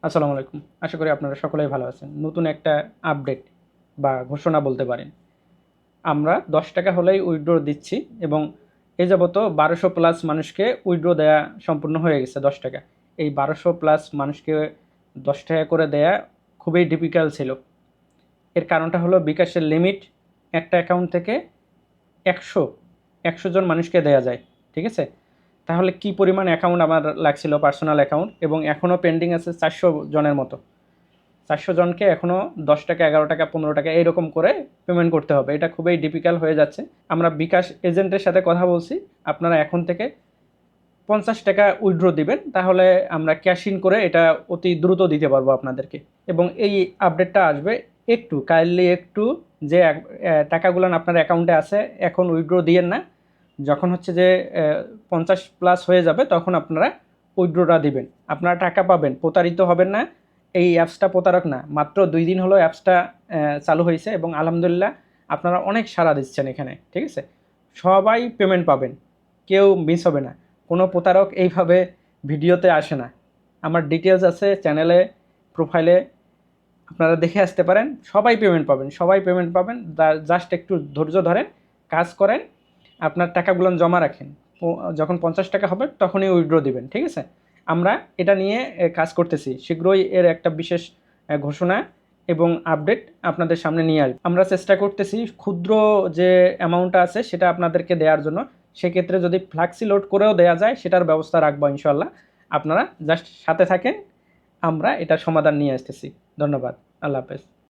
আসসালামু আলাইকুম। আশা করি আপনারা সকলেই ভালো আছেন। নতুন একটা আপডেট বা ঘোষণা বলতে পারেন। আমরা ৳১০ হলেই উইথড্র দিচ্ছি এবং এ যাবত ১২০০ প্লাস মানুষকে উইথড্র দেয়া সম্পূর্ণ হয়ে গেছে ৳১০। এই ১২০০ প্লাস মানুষকে ৳১০ করে দেয়া খুবই ডিফিকাল্ট ছিল। এর কারণটা হলো বিকাশের লিমিট একটা অ্যাকাউন্ট থেকে ১০০ জন মানুষকে দেয়া যায়। ঠিক আছে? তাহলে কি পরিমাণ অ্যাকাউন্ট আমার লাগছিল পার্সোনাল অ্যাকাউন্ট এবং এখনও পেন্ডিং আছে ৪০০ জনের মতো। ৪০০ জনকে এখনও ৳১০, ৳১১, ৳১৫ এইরকম করে পেমেন্ট করতে হবে। এটা খুবই ডিফিকাল্ট হয়ে যাচ্ছে। আমরা বিকাশ এজেন্টের সাথে কথা বলছি। আপনারা এখন থেকে ৳৫০ উইথড্র দিবেন। তাহলে আমরা ক্যাশ ইন করে এটা অতি দ্রুত দিতে পারবো আপনাদেরকে। এবং এই আপডেটটা আসবে কাইন্ডলি একটু যে টাকাগুলান আপনার অ্যাকাউন্টে আছে এখন উইথড্র দিয়েন না। যখন হচ্ছে যে ৫০ প্লাস হয়ে যাবে তখন আপনারা উইথড্রটা দিবেন। আপনারা টাকা পাবেন, প্রতারিত হবেন না। এই অ্যাপসটা প্রতারক না। মাত্র ২ দিন হলো অ্যাপসটা চালু হয়েছে এবং আলহামদুলিল্লাহ আপনারা অনেক সাড়া দিচ্ছেন এখানে। ঠিক আছে? সবাই পেমেন্ট পাবেন। কেউ মিস হবে না। কোনো প্রতারক এইভাবে ভিডিওতে আসে না। আমার ডিটেইলস আছে চ্যানেলে, প্রোফাইলে, আপনারা দেখে আসতে পারেন। সবাই পেমেন্ট পাবেন, সবাই পেমেন্ট পাবেন। জাস্ট একটু ধৈর্য ধরেন, কাজ করেন, আপনার টাকাগুলো জমা রাখেন। যখন ৳৫০ হবে তখনই উইথড্র দিবেন। ঠিক আছে? আমরা এটা নিয়ে কাজ করতেছি। শীঘ্রই এর একটা বিশেষ ঘোষণা এবং আপডেট আপনাদের সামনে নিয়ে আসব। আমরা চেষ্টা করতেছি ক্ষুদ্র যে অ্যামাউন্টটা আছে সেটা আপনাদেরকে দেওয়ার জন্য। সেক্ষেত্রে যদি ফ্লাক্সি লোড করেও দেওয়া যায় সেটার ব্যবস্থা রাখবো ইনশাল্লাহ। আপনারা জাস্ট সাথে থাকেন, আমরা এটার সমাধান নিয়ে আসতেছি। ধন্যবাদ। আল্লাহ হাফেজ।